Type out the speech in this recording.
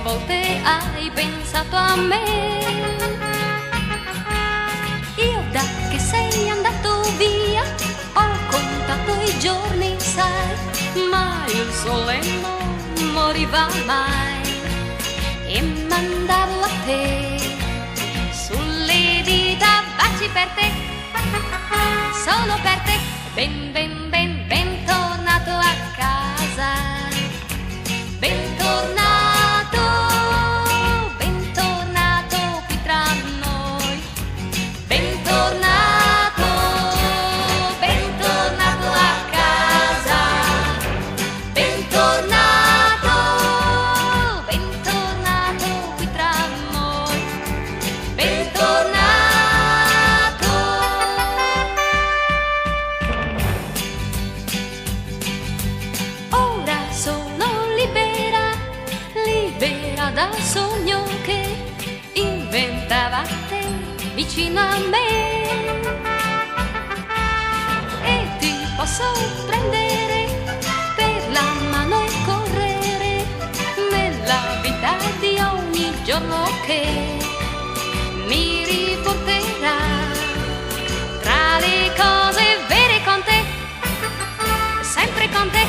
volte hai pensato a me. Io da che sei andato via ho contato i giorni, sai, ma il sole non moriva mai. E mandavo a te sulle dita baci per te, solo per te. Bentornato a casa, bentornato qui tra noi, bentornato a casa, bentornato qui tra noi, bentornato. Ora sono libera dal sogno che inventavate vicino a me, e ti posso prendere per la mano e correre nella vita di ogni giorno che mi riporterà tra le cose vere con te, sempre con te.